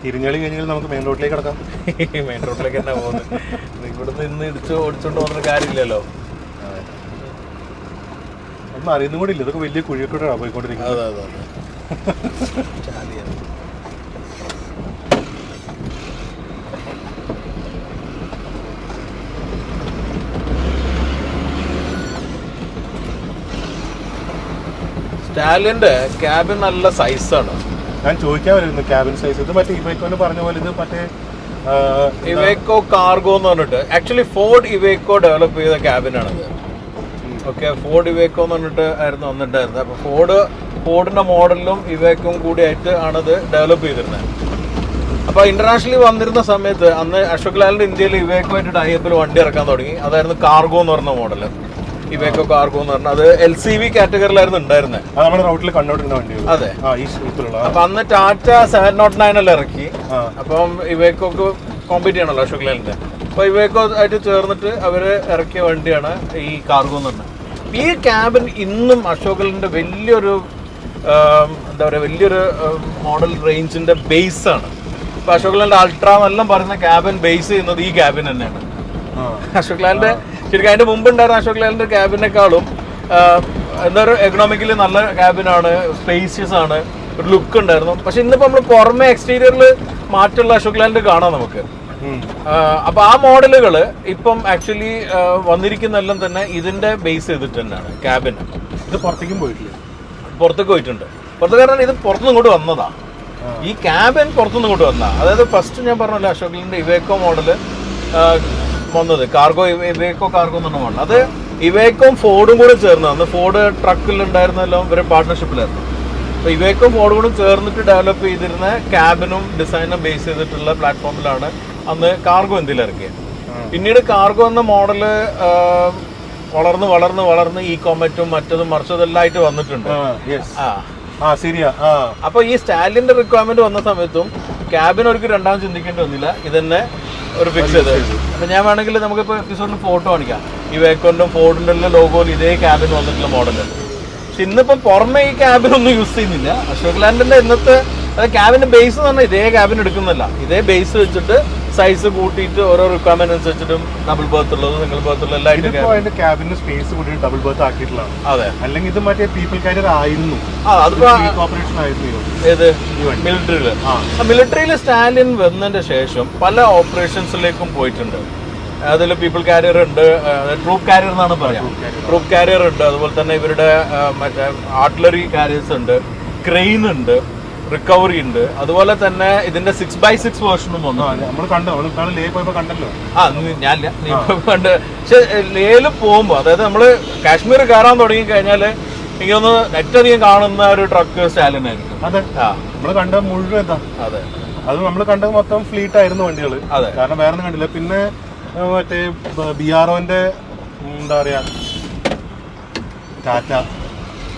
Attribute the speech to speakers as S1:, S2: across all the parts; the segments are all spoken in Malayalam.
S1: ഇരിഞ്ഞാലി കഴിഞ്ഞാൽ നമുക്ക് മെയിൻ റോഡിലേക്ക് കിടക്കാം.
S2: മെയിൻ റോഡിലേക്ക് തന്നെ പോകുന്നത്. ഇവിടുന്ന് ഇന്ന് ഓടിച്ചോണ്ട് പോകുന്ന കാര്യമില്ലല്ലോ.
S1: ഒന്നും അറിയുന്നും കൂടി ഇല്ല. ഇതൊക്കെ വലിയ കുഴിയൊക്കെ പോയിക്കൊണ്ടിരിക്കുന്നത്.
S2: അതെ അതെ അതെ. സ്റ്റാലിയന്റെ ക്യാബിൻ നല്ല സൈസാണ്.
S1: ഞാൻ ചോദിക്കാൻ വരുന്നു ക്യാബിൻ സൈസ്. ഇത് മറ്റേ ഇവൈക്കോന്ന് പറഞ്ഞ പോലെ ഇത് മറ്റേ
S2: ഇവേക്കോ കാർഗോ എന്ന് പറഞ്ഞിട്ട് ആക്ച്വലി ഫോർഡ് ഇവേക്കോ ഡെവലപ്പ് ചെയ്ത ക്യാബിനാണിത്. ഓക്കെ, ഫോർഡ് ഇവേക്കോ എന്ന് പറഞ്ഞിട്ട് ആയിരുന്നു വന്നിട്ടായിരുന്നത്. അപ്പോൾ ഫോർഡിന്റെ മോഡലിലും ഇവേക്കും കൂടി ആയിട്ട് ആണത് ഡെവലപ്പ് ചെയ്തിരുന്നത്. അപ്പോൾ ഇന്റർനാഷണലി വന്നിരുന്ന സമയത്ത് അന്ന് അശോക് ലാലൻഡ് ഇന്ത്യയിൽ ഇവേക്കോ ആയിട്ട് ടൈപ്പിൽ വണ്ടി ഇറക്കാൻ തുടങ്ങി. അതായിരുന്നു കാർഗോ എന്ന് പറഞ്ഞ മോഡല്. ഇവേക്കോ കാർഗോ എന്ന് പറഞ്ഞാൽ അത് LCV കാറ്റഗറിയിലായിരുന്നു ഉണ്ടായിരുന്നത്. അതെ. അപ്പൊ അന്ന് ടാറ്റ 709 ഇറക്കി. അപ്പം ഇവേക്കോക്ക് കോമ്പീറ്റ് ചെയ്യണല്ലോ അശോക് ലാലൻഡ്. അപ്പൊ ഇവേക്കോ ആയിട്ട് ചേർന്നിട്ട് അവര് ഇറക്കിയ വണ്ടിയാണ് ഈ കാർഗോ എന്ന് പറഞ്ഞത്. ഈ ക്യാബിൻ ഇന്നും അശോക് ലാലൻഡിന്റെ വലിയൊരു എന്താ പറയുക വലിയൊരു മോഡൽ റേഞ്ചിന്റെ ബേസ് ആണ്. ഇപ്പൊ അശോക് ലാലൻഡ് അൾട്ര എന്നെല്ലാം പറയുന്ന ക്യാബിൻ ബേസ് ചെയ്യുന്നത് ഈ ക്യാബിൻ തന്നെയാണ്. അശോക് ലാലൻഡ് ശരിക്കും അതിന്റെ മുമ്പ് ഉണ്ടായിരുന്ന അശോക് ലാലൻഡ് ക്യാബിനേക്കാളും എന്താ പറയുക എക്കണോമിക്കലി നല്ല ക്യാബിനാണ്, സ്പേഷ്യസ് ആണ്, ഒരു ലുക്ക് ഉണ്ടായിരുന്നു. പക്ഷെ ഇന്നിപ്പോ നമ്മൾ പുറമെ എക്സ്റ്റീരിയറിൽ മാറ്റുള്ള അശോക് ലാലൻഡ് കാണാം നമുക്ക്. അപ്പൊ ആ മോഡലുകൾ ഇപ്പം ആക്ച്വലി വന്നിരിക്കുന്നെല്ലാം തന്നെ ഇതിന്റെ ബേസ് ചെയ്തിട്ട് തന്നെയാണ് ക്യാബിൻ.
S1: ഇത് പുറത്തേക്കും പോയിട്ടില്ല.
S2: പുറത്തേക്ക് പോയിട്ടുണ്ട്. പുറത്ത് കാരണം ഇത് പുറത്തുനിന്ന് ഇങ്ങോട്ട് വന്നതാ. ഈ ക്യാബിൻ പുറത്തുനിന്ന് ഇങ്ങോട്ട് വന്നതാ. അതായത് ഫസ്റ്റ് ഞാൻ പറഞ്ഞല്ലോ അശോക് ലാലൻഡ് ഇവേക്കോ മോഡല് വന്നത് കാർഗോ ഇവേക്കോ കാർഗോ എന്ന് പറഞ്ഞ മോഡൽ. അത് ഇവേക്കോം ഫോർഡും കൂടെ ചേർന്ന് അന്ന് ഫോർഡ് ട്രക്കിൽ ഉണ്ടായിരുന്നല്ലോ ഇവരെ പാർട്ട്ണർഷിപ്പിലായിരുന്നു. അപ്പോൾ ഇവേക്കോം ഫോർഡും കൂടെ ചേർന്നിട്ട് ഡെവലപ്പ് ചെയ്തിരുന്ന ക്യാബിനും ഡിസൈനും ബേസ് ചെയ്തിട്ടുള്ള പ്ലാറ്റ്ഫോമിലാണ് അന്ന് കാർഗോ ഇന്ത്യയിൽ ഇറക്കിയത്. പിന്നീട് കാർഗോ എന്ന മോഡല് വളർന്ന് വളർന്ന് വളർന്ന് ഈ കോമറ്റും മറ്റതും മറിച്ചതെല്ലാം ആയിട്ട് വന്നിട്ടുണ്ട്. അപ്പൊ ഈ സ്റ്റാലിയന്റെ റിക്വയർമെന്റ് വന്ന സമയത്തും ക്യാബിൻ അവർക്ക് രണ്ടാമത് ചിന്തിക്കേണ്ടി വന്നില്ല. ഇതന്നെ ഒരു ഫിക്സ് ചെയ്ത്. അപ്പൊ ഞാൻ വേണമെങ്കിൽ നമുക്കിപ്പോ എപ്പിസോഡിൽ ഫോട്ടോ കാണിക്കാം. ഈ വേക്കോണ്ടും ഫോർഡിന്റെ ലോഗോയിൽ ഇതേ ക്യാബിൻ വന്നിട്ടുള്ള മോഡല്. പക്ഷെ ഇന്നിപ്പം പുറമെ ഈ ക്യാബിൻ ഒന്നും യൂസ് ചെയ്യുന്നില്ല. അശോക് ലാലൻഡിന്റെ ഇന്നത്തെ ക്യാബിന്റെ ബേസ് എന്ന് പറഞ്ഞാൽ ഇതേ ക്യാബിൻ എടുക്കുന്നില്ല. ഇതേ ബേസ് വെച്ചിട്ട് സൈസ് കൂട്ടിയിട്ട് ഓരോ റിക്വയർമെന്റ് അനുസരിച്ചിട്ടും ഡബിൾ ബർത്ത് ഉള്ളത് സിംഗിൾ ബർത്ത് ഉള്ള എല്ലായിട്ടും
S1: ക്യാബിന് സ്പേസ് കൂടി ഡബിൾ ബർത്ത് ആക്കിയിട്ടുള്ളതാണ്.
S2: അതെ,
S1: അല്ലെങ്കിൽ ഇത് മറ്റേ പീപ്പിൾ കാരിയർ ആയിരുന്നു.
S2: ഏത് മിലിറ്ററിയില് മിലിറ്ററിയിൽ സ്റ്റാലിയൻ വന്നതിന്റെ ശേഷം പല ഓപ്പറേഷൻസിലേക്കും പോയിട്ടുണ്ട്. അതിൽ പീപ്പിൾ കാരിയർ ഉണ്ട്, ട്രൂപ്പ് കാരിയർ എന്നാണ് പറയാം. ട്രൂപ്പ് കാരിയർ ഉണ്ട്, അതുപോലെ തന്നെ ഇവരുടെ മറ്റേ ആർട്ടിലറി കാരിയേഴ്സ് ഉണ്ട്, ക്രെയിൻ ഉണ്ട്, റിക്കവറി ഉണ്ട്. അതുപോലെ തന്നെ ഇതിന്റെ 6x6 വേർഷനും വന്നു.
S1: കണ്ടല്ലോ.
S2: ഞാൻ കണ്ട്. പക്ഷെ ലേയില് പോകുമ്പോ അതായത് നമ്മള് കാശ്മീർ കയറാൻ തുടങ്ങി കഴിഞ്ഞാല് എനിക്കൊന്ന് ഏറ്റവും കാണുന്ന ഒരു ട്രക്ക് സ്റ്റാലിയൻ ആയിരിക്കും.
S1: അതെ, നമ്മള് കണ്ട മുഴുവൻ ഇതാ.
S2: അതെ,
S1: അത് നമ്മള് കണ്ടത് മൊത്തം ഫ്ലീറ്റ് ആയിരുന്നു വണ്ടികള്.
S2: അതെ,
S1: കാരണം വേറെ ഒന്നും കണ്ടില്ല. പിന്നെ മറ്റേ BROന്റെ എന്താ പറയാ ടാറ്റ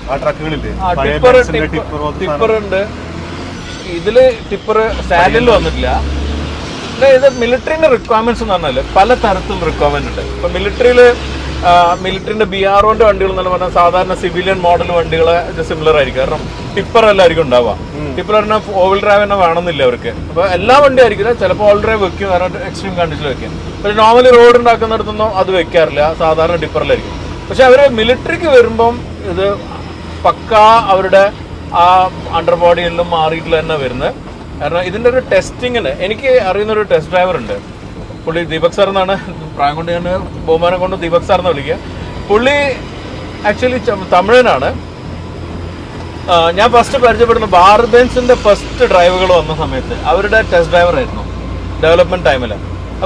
S1: ആ ട്രക്കുകളില്ലേ,
S2: ടിപ്പർ ഉണ്ട്. ഇതില് ടിപ്പർ സ്റ്റാലിയനിൽ വന്നിട്ടില്ല. ഇത് മിലിറ്ററിന്റെ റിക്വയർമെന്റ്സ് എന്ന് പറഞ്ഞാല് പല തരത്തിലുള്ള റിക്വയർമെന്റ് ഉണ്ട്. ഇപ്പൊ മിലിറ്ററിന്റെ BROന്റെ വണ്ടികൾ എന്ന് പറഞ്ഞാൽ സാധാരണ സിവിലിയൻ മോഡൽ വണ്ടികളെ സിമിലർ ആയിരിക്കും. കാരണം ടിപ്പർ എല്ലാവർക്കും ഉണ്ടാവുക. ടിപ്പർ പറഞ്ഞാൽ ഓൾ ഡ്രൈവ് തന്നെ വേണമെന്നില്ല അവർക്ക്. അപ്പൊ എല്ലാ വണ്ടി ആയിരിക്കില്ല, ചിലപ്പോൾ ഓൾ ഡ്രൈവ് വെക്കും, കാരണം എക്സ്ട്രീം കണ്ടീഷനിൽ വെക്കും. പക്ഷെ നോർമലി റോഡ് ഉണ്ടാക്കുന്നിടത്തൊന്നും അത് വെക്കാറില്ല, സാധാരണ ടിപ്പറിലായിരിക്കും. പക്ഷെ അവര് മിലിറ്ററിക്ക് വരുമ്പം ഇത് പക്കാ അവരുടെ ആ അണ്ടർ ബോഡി എല്ലാം മാറിയിട്ടുള്ള തന്നെ വരുന്നത്. കാരണം ഇതിന്റെ ഒരു ടെസ്റ്റിങ്ങിന് എനിക്ക് അറിയുന്ന ഒരു ടെസ്റ്റ് ഡ്രൈവർ ഉണ്ട്. പുള്ളി ദീപക് സാർ എന്നാണ്, പ്രായം കൊണ്ട് ഞാൻ ബഹുമാനം കൊണ്ട് ദീപക് സാർ എന്ന് വിളിക്കുക. പുള്ളി ആക്ച്വലി തമിഴനാണ്. ഞാൻ ഫസ്റ്റ് പരിചയപ്പെടുന്ന ഭാരതൻസിന്റെ ഫസ്റ്റ് ഡ്രൈവുകൾ വന്ന സമയത്ത് അവരുടെ ടെസ്റ്റ് ഡ്രൈവർ ആയിരുന്നു ഡെവലപ്മെന്റ് ടൈമിൽ.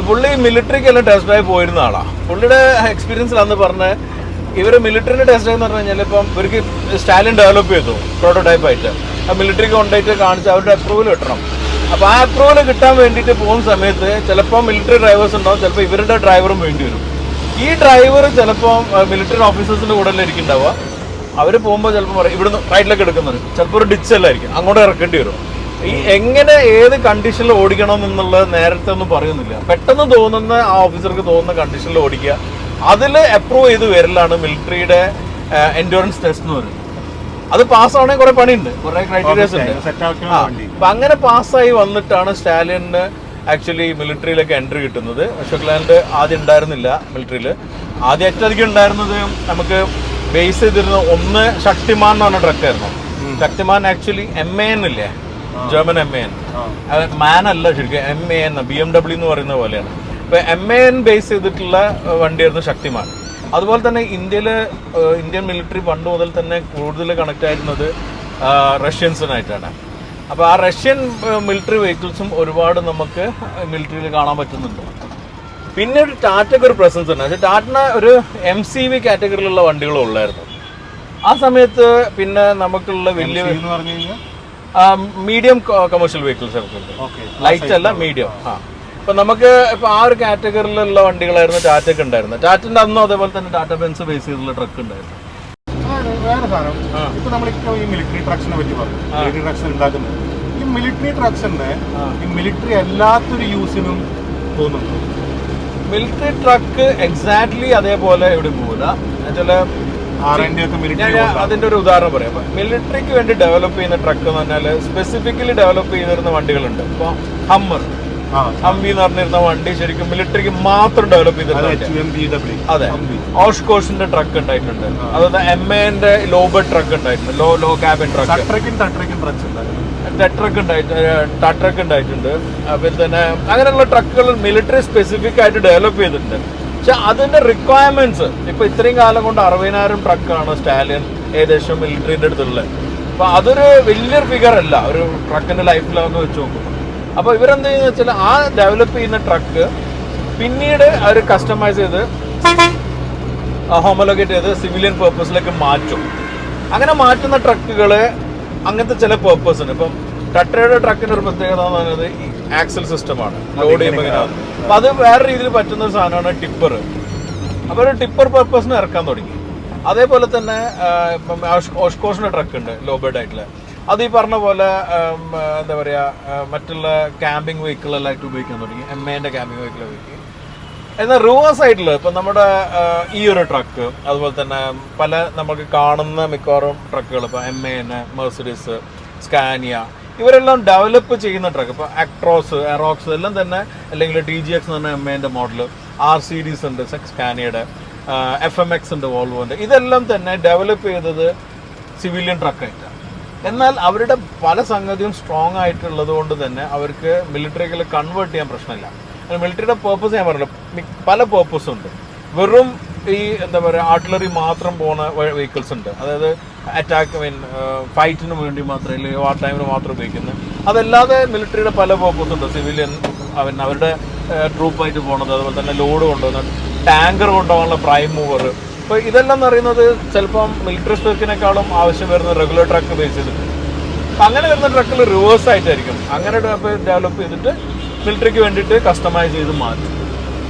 S2: പുള്ളി മിലിറ്ററിക്കെല്ലാം ടെസ്റ്റ് ഡ്രൈവ് പോയിരുന്ന ആളാണ്. പുള്ളിയുടെ എക്സ്പീരിയൻസിൽ അന്ന് പറഞ്ഞ ഇവർ മിലിറ്ററിന്റെ ടെസ്റ്റ് ഡ്രൈവ് എന്ന് പറഞ്ഞു കഴിഞ്ഞാൽ ഇപ്പം ഇവർക്ക് സ്റ്റാലിയൻ ഡെവലപ്പ് ചെയ്തു പ്രോട്ടോടൈപ്പ് ആയിട്ട്. ആ മിലിറ്ററിക്ക് കൊണ്ടുപോയിട്ട് കാണിച്ച് അവരുടെ അപ്രൂവൽ കിട്ടണം. അപ്പോൾ ആ അപ്രൂവൽ കിട്ടാൻ വേണ്ടിയിട്ട് പോകുന്ന സമയത്ത് ചിലപ്പോൾ മിലിറ്ററി ഡ്രൈവേഴ്സ് ഉണ്ടാവും, ചിലപ്പോൾ ഇവരുടെ ഡ്രൈവറും വേണ്ടി വരും. ഈ ഡ്രൈവർ ചിലപ്പോൾ മിലിറ്ററി ഓഫീസേഴ്സിന്റെ കൂടെ ആയിരിക്കും ഉണ്ടാവുക. അവർ പോകുമ്പോൾ ചിലപ്പോൾ പറയും ഇവിടുന്ന് റൈറ്റിലേക്ക് എടുക്കുന്നത്, ചിലപ്പോൾ ഒരു ഡിച്ച് അല്ലായിരിക്കും, അങ്ങോട്ട് ഇറക്കേണ്ടി വരും. ഈ എങ്ങനെ ഏത് കണ്ടീഷനിൽ ഓടിക്കണം എന്നുള്ളത് നേരത്തെ ഒന്നും പറയുന്നില്ല. പെട്ടെന്ന് തോന്നുന്ന ആ ഓഫീസർക്ക് തോന്നുന്ന കണ്ടീഷനിൽ ഓടിക്കുക, അതിൽ അപ്രൂവ് ചെയ്ത് വരലാണ് മിലിറ്ററിയുടെ എൻഡ്യൂറൻസ് ടെസ്റ്റ് എന്ന് പറയുന്നത്. അത് പാസ്സാവണേ കുറെ പണിയുണ്ട്, കുറെ ക്രൈറ്റീരിയസ് ഉണ്ട്. അപ്പൊ അങ്ങനെ പാസ്സായി വന്നിട്ടാണ് സ്റ്റാലിയന് ആക്ച്വലി മിലിറ്ററിയിലേക്ക് എൻട്രി കിട്ടുന്നത്. അശോക് ലാൻഡ് ആദ്യം ഉണ്ടായിരുന്നില്ല മിലിറ്ററിയിൽ. ആദ്യം ഏറ്റവും അധികം ഉണ്ടായിരുന്നത് നമുക്ക് ബേസ് ചെയ്തിരുന്ന ഒന്ന് ശക്തിമാൻ എന്ന് പറഞ്ഞ ട്രക്കായിരുന്നു. ശക്തിമാൻ ആക്ച്വലി MAN ഇല്ലേ, ജർമ്മൻ MAN, മാൻ അല്ല ശരിക്കും MAN, BMW എന്ന് പറയുന്ന പോലെയാണ്. ഇപ്പൊ MAN ബേസ് ചെയ്തിട്ടുള്ള വണ്ടിയായിരുന്നു ശക്തിമാൻ. അതുപോലെ തന്നെ ഇന്ത്യൻ മിലിറ്ററി പണ്ട് മുതൽ തന്നെ കൂടുതൽ കണക്ട് ആയിരുന്നത് റഷ്യൻസിനായിട്ടാണ്. അപ്പോൾ ആ റഷ്യൻ മിലിറ്ററി വെഹിക്കിൾസും ഒരുപാട് നമുക്ക് മിലിറ്ററിയിൽ കാണാൻ പറ്റുന്നുണ്ട്. പിന്നെ ഒരു ടാറ്റയ്ക്ക് ഒരു പ്രസൻസ് ഉണ്ട്. പക്ഷേ ടാറ്റന് ഒരു MCV കാറ്റഗറിയിലുള്ള വണ്ടികളും ഉള്ളായിരുന്നു ആ സമയത്ത്. പിന്നെ നമുക്കുള്ള വലിയ മീഡിയം കൊമേഴ്ഷ്യൽ വെഹിക്കിൾസ് ഒക്കെ ഉണ്ട്, ലൈറ്റ് അല്ല മീഡിയം. അപ്പൊ നമുക്ക് ഇപ്പൊ ആ ഒരു കാറ്റഗറിയിലുള്ള വണ്ടികളായിരുന്നു ടാറ്റയ്ക്ക് ഉണ്ടായിരുന്നത്. ടാറ്റന്റെ അന്നും അതേപോലെ തന്നെ ടാറ്റ ബെൻസ് ബേസ് ചെയ്തുള്ള ട്രക്ക് ഉണ്ടായിരുന്നു.
S1: വേറെ സാധനം, ഇപ്പൊ നമ്മളിപ്പോ ഈ മിലിറ്ററി ട്രക്സിനെ പറ്റി പറഞ്ഞു, മിലിറ്ററി ട്രക്സ് ഉണ്ടാക്കുന്നത് ഈ മിലിറ്ററി ട്രക്സിന്റെ ഈ മിലിറ്ററി അല്ലാത്തൊരു യൂസിനും തോന്നുന്നു.
S2: മിലിറ്ററി ട്രക്ക് എക്സാക്ട്ലി അതേപോലെ എവിടെ പോകില്ല. അതിന്റെ ഒരു ഉദാഹരണം പറയാം. മിലിറ്ററിക്ക് വേണ്ടി ഡെവലപ്പ് ചെയ്യുന്ന ട്രക്ക് എന്ന് പറഞ്ഞാൽ സ്പെസിഫിക്കലി ഡെവലപ്പ് ചെയ്തിരുന്ന വണ്ടികളുണ്ട്. ഇപ്പൊ ഹംവി എന്ന് പറഞ്ഞിരുന്ന വണ്ടി ശരിക്കും മിലിറ്ററിക്ക് മാത്രം ഡെവലപ്പ് ചെയ്തിട്ടുണ്ട്. അതെ, ഓഷ്കോഷിന്റെ ട്രക്ക് ഉണ്ടായിട്ടുണ്ട്. അതുപോലെ MAന്റെ ലോബർട്ട് ട്രക്ക് ഉണ്ടായിട്ടുണ്ട്, ലോ ക്യാബിൻ ട്രക്ക്. ട്രക്ക് ഉണ്ടായിട്ടുണ്ട്. പിന്നെ തന്നെ അങ്ങനെയുള്ള ട്രക്കുകൾ മിലിറ്ററി സ്പെസിഫിക് ആയിട്ട് ഡെവലപ്പ് ചെയ്തിട്ടുണ്ട്. പക്ഷെ അതിന്റെ റിക്വയർമെന്റ്സ് ഇപ്പൊ ഇത്രയും കാലം കൊണ്ട് 60,000 ട്രക്കാണ് സ്റ്റാലിയൻ ഏകദേശം മിലിറ്ററിന്റെ അടുത്തുള്ളത്. അപ്പൊ അതൊരു വലിയൊരു ഫിഗർ അല്ല ഒരു ട്രക്കിന്റെ ലൈഫ് ലോങ് വെച്ച് നോക്കുമ്പോൾ. അപ്പൊ ഇവരെന്ത് ചെയ്യുന്ന വെച്ചാൽ ആ ഡെവലപ്പ് ചെയ്യുന്ന ട്രക്ക് പിന്നീട് അവർ കസ്റ്റമൈസ് ചെയ്ത് ഹോമലോഗേറ്റ് ചെയ്ത് സിവിലിയൻ പേർപ്പസിലേക്ക് മാറ്റും. അങ്ങനെ മാറ്റുന്ന ട്രക്കുകള് അങ്ങനത്തെ ചില പേർപ്പസ് ഉണ്ട്. ഇപ്പം ടട്ടയുടെ ട്രക്കിന്റെ ഒരു പ്രത്യേകത എന്ന് പറയുന്നത് ഈ ആക്സൽ സിസ്റ്റമാണ്, ലോഡ് ചെയ്യുമ്പോൾ ഇങ്ങനെ. അപ്പൊ അത് വേറെ രീതിയിൽ പറ്റുന്ന ഒരു സാധനമാണ് ടിപ്പർ. അപ്പൊ ഒരു ടിപ്പർ പേർപ്പസിന് ഇറക്കാൻ തുടങ്ങി. അതേപോലെ തന്നെ ഇപ്പം ഓഷ്കോഷിന്റെ ട്രക്ക് ഉണ്ട് ലോബേർഡ് ആയിട്ടുള്ള. അത് ഈ പറഞ്ഞ പോലെ എന്താ പറയാ മറ്റുള്ള ക്യാമ്പിംഗ് വെഹിക്കിളെല്ലായിട്ട് ഉപയോഗിക്കാൻ തുടങ്ങി, MAന്റെ ക്യാമ്പിംഗ് വെഹിക്കിൾ ഉപയോഗിക്കും. എന്നാൽ റിവേഴ്സ് ആയിട്ടുള്ള ഇപ്പൊ നമ്മുടെ ഈ ഒരു ട്രക്ക്, അതുപോലെ തന്നെ പല നമുക്ക് കാണുന്ന മിക്കവാറും ട്രക്കുകൾ ഇപ്പൊ MAN, മെർസിഡീസ്, സ്കാനിയ, ഇവരെല്ലാം ഡെവലപ്പ് ചെയ്യുന്ന ട്രക്ക്. ഇപ്പൊ ആക്ട്രോസ്, എറോക്സ് എല്ലാം തന്നെ, അല്ലെങ്കിൽ TGX എന്ന് പറഞ്ഞ MAന്റെ മോഡൽ, RCDs ഉണ്ട് സ്കാനിയയുടെ, FMX ഉണ്ട് വോൾവോന്റെ. ഇതെല്ലാം തന്നെ ഡെവലപ്പ് ചെയ്തത് സിവിലിയൻ ട്രക്കായിട്ടാണ്. എന്നാൽ അവരുടെ പല സംഗതിയും സ്ട്രോങ് ആയിട്ടുള്ളത് കൊണ്ട് തന്നെ അവർക്ക് മിലിറ്ററികൾ കൺവേർട്ട് ചെയ്യാൻ പ്രശ്നമില്ല. മിലിറ്ററിയുടെ പേർപ്പസ് ഞാൻ പറഞ്ഞല്ലോ, പല പേർപ്പസ് ഉണ്ട്. വെറും ഈ എന്താ പറയുക ആർട്ടിലറി മാത്രം പോകുന്ന വെഹിക്കിൾസ് ഉണ്ട്. അതായത് അറ്റാക്ക് ഫൈറ്റിന് വേണ്ടി മാത്രം, അല്ലെങ്കിൽ വാർ ടൈമിന് മാത്രം ഉപയോഗിക്കുന്നത്. അതല്ലാതെ മിലിറ്ററിയുടെ പല പേർപ്പസ് ഉണ്ട്. സിവിലിയൻ അവരുടെ ട്രൂപ്പായിട്ട് പോകുന്നത്, അതുപോലെ തന്നെ ലോഡ് കൊണ്ടുപോകുന്നത്, ടാങ്കർ കൊണ്ടുപോകാനുള്ള പ്രൈം മൂവർ. അപ്പോൾ ഇതെല്ലാം എന്ന് പറയുന്നത് ചിലപ്പം മിലിറ്ററി സ്പെക്കിനേക്കാളും ആവശ്യം വരുന്ന റെഗുലർ ട്രക്ക് ബേസ് ചെയ്തിട്ട്. അപ്പം അങ്ങനെ വരുന്ന ട്രക്കിൽ റിവേഴ്സ് ആയിട്ടായിരിക്കും അങ്ങനെ ഡെവലപ്പ് ചെയ്തിട്ട് മിലിറ്ററിക്ക് വേണ്ടിയിട്ട് കസ്റ്റമൈസ് ചെയ്ത് മാറ്റും.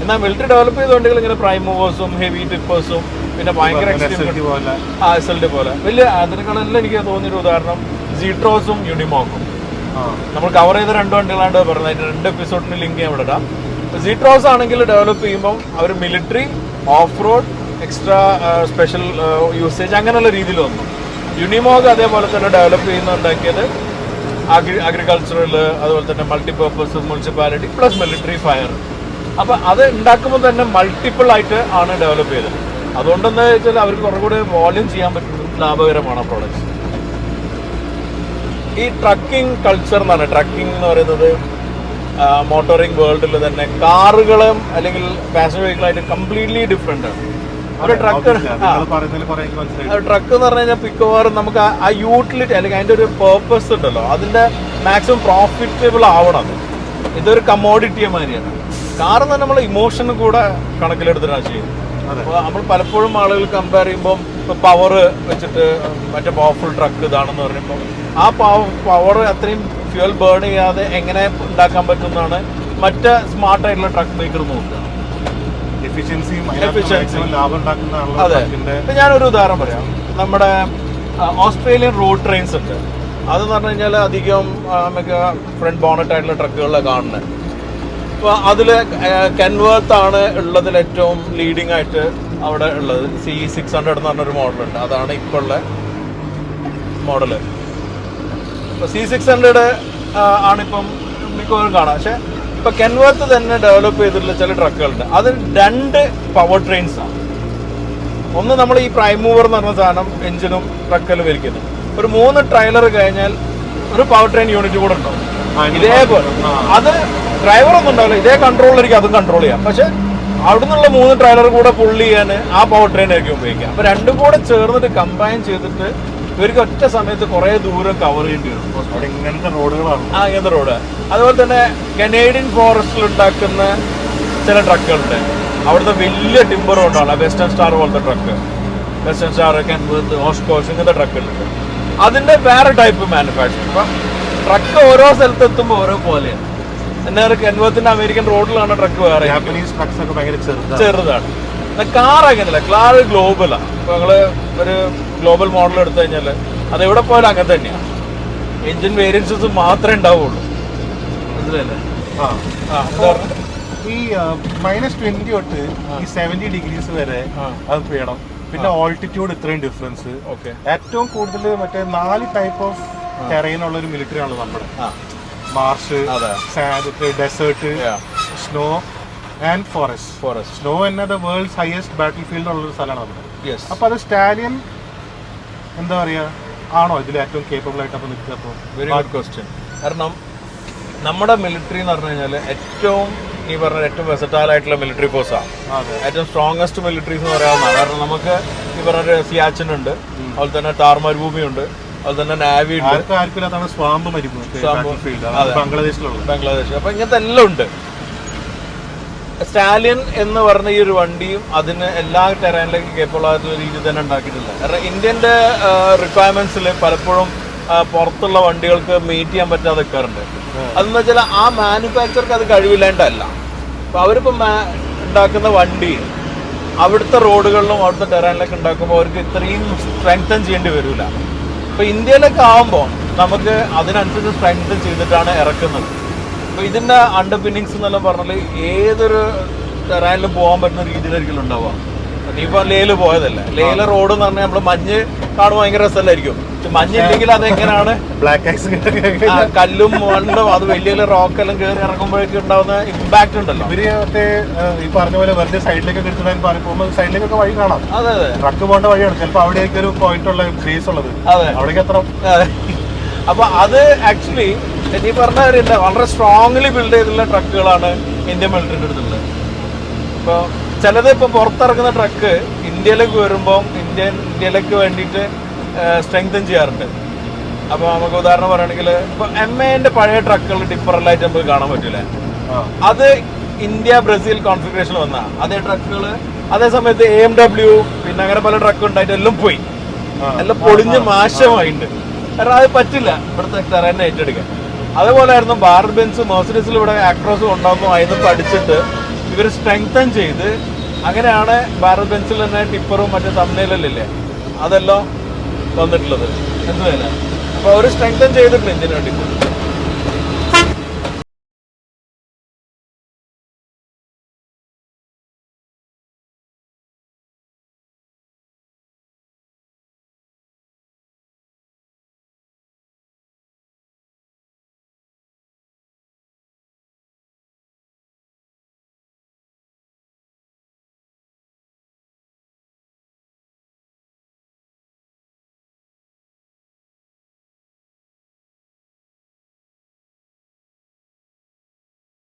S2: എന്നാൽ മിലിറ്ററി ഡെവലപ്പ് ചെയ്ത വണ്ടികൾ ഇങ്ങനെ പ്രൈം മൂവേഴ്സും ഹെവി ടിപ്പേഴ്സും പിന്നെ ഭയങ്കര SLT പോലെ വലിയ അതിനേക്കാളെല്ലാം എനിക്ക് തോന്നിയൊരു ഉദാഹരണം സീട്രോസും യൂണിമോക്കും. നമ്മൾ കവർ ചെയ്ത 2 വണ്ടികളാണ് പറഞ്ഞത്. 2 എപ്പിസോഡിന് ലിങ്ക് ഞാൻ ഇവിടെ ഇടാം. സീട്രോസ് ആണെങ്കിൽ ഡെവലപ്പ് ചെയ്യുമ്പോൾ അവർ military, off road, extra special usage അങ്ങനെയുള്ള രീതിയിൽ വന്നു. യൂണിമോഗ് അതേപോലെ തന്നെ ഡെവലപ്പ് ചെയ്യുന്നുണ്ടാക്കിയത് അഗ്രികൾച്ചറൽ, അതുപോലെ തന്നെ multipurpose, municipality plus military, fire. അപ്പം അത് ഉണ്ടാക്കുമ്പോൾ തന്നെ മൾട്ടിപ്പിൾ ആയിട്ട് ആണ് ഡെവലപ്പ് ചെയ്തത്. അതുകൊണ്ടെന്ന് വെച്ചാൽ അവർക്ക് കുറെ കൂടെ വോള്യൂം ചെയ്യാൻ പറ്റുന്നത് ലാഭകരമാണ് ആ പ്രോഡക്ട്സ്. ഈ ട്രക്കിംഗ് കൾച്ചർ എന്ന് പറഞ്ഞാൽ, ട്രക്കിംഗ് എന്ന് പറയുന്നത് മോട്ടോറിംഗ് വേൾഡിൽ തന്നെ കാറുകളും അല്ലെങ്കിൽ പാസഞ്ചർ വെഹിക്കിളായിട്ട് കംപ്ലീറ്റ്ലി ഡിഫറെൻ്റ് ആണ്. ഒരു ട്രക്ക് എന്ന് പറഞ്ഞു കഴിഞ്ഞാൽ മിക്കവാറും നമുക്ക് ആ യൂട്ടിലിറ്റി അല്ലെങ്കിൽ അതിൻ്റെ ഒരു പേർപ്പസ് ഉണ്ടല്ലോ, അതിൻ്റെ മാക്സിമം പ്രോഫിറ്റബിൾ ആവണം. ഇതൊരു കമ്മോഡിറ്റിയെ മാതിരിയാണ്. കാർ എന്ന് നമ്മൾ ഇമോഷനും കൂടെ കണക്കിലെടുത്തിട്ടാണ് ചെയ്യുന്നത്. അപ്പോൾ നമ്മൾ പലപ്പോഴും ആളുകൾ കമ്പയർ ചെയ്യുമ്പോൾ ഇപ്പോൾ പവർ വെച്ചിട്ട് മറ്റേ പവർഫുൾ ട്രക്ക് ഇതാണെന്ന് പറയുമ്പോൾ ആ പവർ അത്രയും ഫ്യൂൽ ബേൺ ചെയ്യാതെ എങ്ങനെ ഉണ്ടാക്കാൻ പറ്റുന്നതാണ് മറ്റ് സ്മാർട്ടായിട്ടുള്ള ട്രക്ക് മേക്കർ നോക്കുക. അതെ, ഇപ്പം ഞാനൊരു ഉദാഹരണം പറയാം. നമ്മുടെ ഓസ്ട്രേലിയൻ റോഡ് ട്രെയിൻസ് ഉണ്ട്. അതെന്ന് പറഞ്ഞു കഴിഞ്ഞാൽ അധികം നമുക്ക് ഫ്രണ്ട് ബോണറ്റ് ആയിട്ടുള്ള ട്രക്കുകളിലാണ് കാണുന്നത്. അപ്പോൾ അതിൽ കെൻവർത്ത് ആണ് ഉള്ളതിൽ ഏറ്റവും ലീഡിങ് ആയിട്ട് അവിടെ ഉള്ളത്. C600 എന്ന് പറഞ്ഞൊരു മോഡലുണ്ട്. അതാണ് ഇപ്പോൾ ഉള്ള മോഡല്. ഇപ്പോൾ C600 ആണിപ്പം മിക്കവാറും കാണാം. പക്ഷെ ഇപ്പൊ കെൻവർത്ത് തന്നെ ഡെവലപ്പ് ചെയ്തിട്ടുള്ള ചില ട്രക്കുകളുണ്ട്. അത് 2 പവർ ട്രെയിൻസ് ആണ്. ഒന്ന് നമ്മൾ ഈ പ്രൈം മൂവർ എന്ന് പറഞ്ഞ സാധനം എഞ്ചിനും ട്രക്കിലും വലിക്കുന്നത്. ഒരു 3 ട്രailer കഴിഞ്ഞാൽ ഒരു പവർ ട്രെയിൻ യൂണിറ്റ് കൂടെ ഉണ്ടാവും. ഇതേപോലെ അത് ഡ്രൈവർ ഒന്നും ഉണ്ടാവില്ല, ഇതേ കൺട്രോളർക്ക് അതും കൺട്രോൾ ചെയ്യാം. പക്ഷെ അവിടെ നിന്നുള്ള 3 ട്രailer കൂടെ പുള്ളി ചെയ്യാൻ ആ പവർ ട്രെയിൻ ആയിരിക്കും ഉപയോഗിക്കുക. അപ്പൊ രണ്ടും കൂടെ ചേർന്നിട്ട് കമ്പൈൻ ചെയ്തിട്ട് ഇവർക്ക് ഒറ്റ സമയത്ത് കുറെ ദൂരം കവർ ചെയ്യേണ്ടി വരും.
S1: ഇങ്ങനത്തെ റോഡുകളാണ്.
S2: ഇങ്ങനത്തെ റോഡ്. അതുപോലെ തന്നെ കനേഡിയൻ ഫോറസ്റ്റിൽ ഉണ്ടാക്കുന്ന ചില ട്രക്കുകളുണ്ട്. അവിടുത്തെ വലിയ ടിമ്പർ കൊണ്ടാണ് വെസ്റ്റേൺ സ്റ്റാർ പോലത്തെ ട്രക്ക്, വെസ്റ്റേൺ സ്റ്റാർ, കെൻവർത്ത്, ഓഷ്കോഷ് ഇങ്ങനത്തെ ട്രക്കുകളുണ്ട്. അതിന്റെ വേറെ ടൈപ്പ് മാനുഫാക്ചറിങ്. ഇപ്പം ട്രക്ക് ഓരോ സ്ഥലത്ത് എത്തുമ്പോൾ ഓരോ പോലെയാണ്. എന്നാൽ കെൻവർത്തിന്റെ അമേരിക്കൻ റോഡിലാണ് ട്രക്ക് വേറെ,
S1: ജാപ്പനീസ് ട്രക്സ് ഒക്കെ ഭയങ്കര
S2: ചെറുതാണ്. കാർ അങ്ങനെയല്ല, കാർ ഗ്ലോബലാണ്. ഇപ്പൊ നിങ്ങള് ഒരു ഗ്ലോബൽ മോഡൽ എടുത്തു കഴിഞ്ഞാൽ അത് എവിടെ പോയാലും അങ്ങനെ തന്നെയാണ്. എഞ്ചിൻ വേരിയൻസസ് മാത്രമേ ഉണ്ടാവുള്ളൂ. മനസ്സിലല്ലേ?
S1: ഈ -20 തൊട്ട് ഈ 70 ഡിഗ്രീസ് വരെ അത് വേണം. പിന്നെ ഓൾട്ടിറ്റ്യൂഡ് ഇത്രയും ഡിഫറൻസ്. ഏറ്റവും കൂടുതൽ മറ്റേ 4 ടൈപ്പ് ഓഫ് ടെറൈൻ ഉള്ള ഒരു മിലിറ്ററി ആണ് നമ്മുടെ. Marsh, desert, snow and forest. Snow എന്നത് വേൾഡ്സ് ഹയസ്റ്റ് ബാറ്റിൽ ഫീൽഡ് ഉള്ള ഒരു സ്ഥലമാണ് നമ്മുടെ. അപ്പൊ അത് സ്റ്റാലിയൻ എന്താ പറയാ, ആണോ ഇതിൽ ഏറ്റവും കേപ്പബിൾ ആയിട്ട് അപ്പൊ നിൽക്കുക? അപ്പോൾ
S2: വെരി ഗുഡ് ക്വസ്റ്റ്യൻ. കാരണം നമ്മുടെ മിലിറ്ററി എന്ന് പറഞ്ഞു കഴിഞ്ഞാൽ ഏറ്റവും ഈ പറഞ്ഞ ഏറ്റവും വെസറ്റൈൽ ആയിട്ടുള്ള മിലിറ്ററി ഫോഴ്സാണ്. ഏറ്റവും സ്ട്രോങ്ങസ്റ്റ് മിലിറ്ററീസ് എന്ന് പറയാവുന്നതാണ്. കാരണം നമുക്ക് ഈ പറഞ്ഞ സിയാച്ചിൻ ഉണ്ട്, അതുപോലെ തന്നെ ടാർ മരുഭൂമി ഉണ്ട്, അതുപോലെ തന്നെ നാവി ഉണ്ട്, ബംഗ്ലാദേശ്. അപ്പൊ ഇങ്ങനത്തെ എല്ലാം ഉണ്ട്. സ്റ്റാലിയൻ എന്ന് പറഞ്ഞ ഈ ഒരു വണ്ടിയും അതിന് എല്ലാ ടെറൈനിലേക്ക് കേപ്പബിൾ ആയിട്ടുള്ള രീതിയിൽ തന്നെ ഉണ്ടാക്കിയിട്ടില്ല. കാരണം ഇന്ത്യൻ്റെ റിക്വയർമെന്റ്സിൽ പലപ്പോഴും പുറത്തുള്ള വണ്ടികൾക്ക് മീറ്റ് ചെയ്യാൻ പറ്റാതെ നിൽക്കാറുണ്ട്. അതെന്ന് വെച്ചാൽ ആ മാനുഫാക്ചർക്ക് അത് കഴിവില്ലാണ്ടല്ല. അപ്പോൾ അവരിപ്പോൾ ഉണ്ടാക്കുന്ന വണ്ടി അവിടുത്തെ റോഡുകളിലും അവിടുത്തെ ടെറൈനിലൊക്കെ ഉണ്ടാക്കുമ്പോൾ അവർക്ക് ഇത്രയും സ്ട്രെങ്തൻ ചെയ്യേണ്ടി വരില്ല. ഇപ്പോൾ ഇന്ത്യയിലൊക്കെ ആകുമ്പോൾ നമുക്ക് അതിനനുസരിച്ച് സ്ട്രെങ്തൻ ചെയ്തിട്ടാണ് ഇറക്കുന്നത്. അപ്പോൾ ഇതിൻ്റെ അണ്ടർപിന്നിങ്സ് എന്നെല്ലാം പറഞ്ഞാൽ ഏതൊരു ടെറൈനിലും പോകാൻ പറ്റുന്ന രീതിയിലായിരിക്കും ഉണ്ടാവുക. നീയിപ്പോൾ ലേയില് പോയതല്ലേ, ലേയിലെ റോഡ് എന്ന് പറഞ്ഞാൽ നമ്മൾ മഞ്ഞ് കാണുമ്പോൾ ഭയങ്കര രസമല്ലായിരിക്കും. മഞ്ഞില്ലെങ്കിൽ അതെങ്ങനെയാണ് കല്ലും മണ്ണും അത് വലിയ വലിയ റോക്കെല്ലാം കയറി ഇറങ്ങുമ്പോഴേക്കും ഉണ്ടാവുന്ന ഇമ്പാക്ട് ഉണ്ടല്ലോ.
S1: ഇവര് ഈ പറഞ്ഞ പോലെ വെറുതെ സൈഡിലേക്കൊക്കെ എടുത്തിടാൻ പോകുമ്പോൾ സൈഡിലേക്കൊക്കെ വഴി കാണാം.
S2: അതെ അതെ,
S1: ട്രക്ക് പോകേണ്ട വഴിയാണ്. ചിലപ്പോൾ അവിടേക്ക് ഒരു പോയിന്റ് ഉള്ള ബേസ് ഉള്ളത്.
S2: അതെ,
S1: അവിടേക്ക് എത്ര.
S2: അപ്പൊ അത് ആക്ച്വലി നീ പറഞ്ഞ കാര്യമില്ല, വളരെ സ്ട്രോങ്ലി ബിൽഡ് ചെയ്തിട്ടുള്ള ട്രക്കുകളാണ് ഇന്ത്യൻ മിലിറ്ററിന്റെ അടുത്തുള്ളത്. ഇപ്പോൾ ചിലത് ഇപ്പോൾ പുറത്തിറങ്ങുന്ന ട്രക്ക് ഇന്ത്യയിലേക്ക് വരുമ്പോൾ ഇന്ത്യയിലേക്ക് വേണ്ടിയിട്ട് സ്ട്രെങ്തൻ ചെയ്യാറുണ്ട്. അപ്പോൾ നമുക്ക് ഉദാഹരണം പറയുകയാണെങ്കിൽ ഇപ്പോൾ MAന്റെ പഴയ ട്രക്കുകൾ ടിപ്പറലായിട്ട് നമുക്ക് കാണാൻ പറ്റില്ല. അത് ഇന്ത്യ ബ്രസീൽ കോൺഫിഗറേഷൻ വന്ന അതേ ട്രക്കുകൾ അതേ സമയത്ത് AMW പിന്നെ അങ്ങനെ പല ട്രക്കും ഉണ്ടായിട്ട് എല്ലാം പോയി, എല്ലാം പൊളിഞ്ഞ് നാശമായിട്ടുണ്ട്. കാരണം അത് പറ്റില്ല ഇവിടുത്തെ ടെറൈനെ ഏറ്റെടുക്കാൻ. അതേപോലെ ആയിരുന്നു ഭാരത് ബെൻസ് മെർസിഡീസിൽ ഇവിടെ ആക്ട്രോസ് ഉണ്ടാകുമ്പോൾ അതിന് പഠിച്ചിട്ട് ഇവർ സ്ട്രെങ്തൻ ചെയ്ത് അങ്ങനെയാണ് ഭാരത് ബെൻസിൽ തന്നെ ടിപ്പറും മറ്റേ തമിഴ്നാട്ടിലല്ലേ അതെല്ലാം വന്നിട്ടുള്ളത്. എന്തുതന്നെ അപ്പോൾ അവർ സ്ട്രെങ്തൻ ചെയ്തിട്ടുണ്ട് ഇന്ത്യന് വേണ്ടി.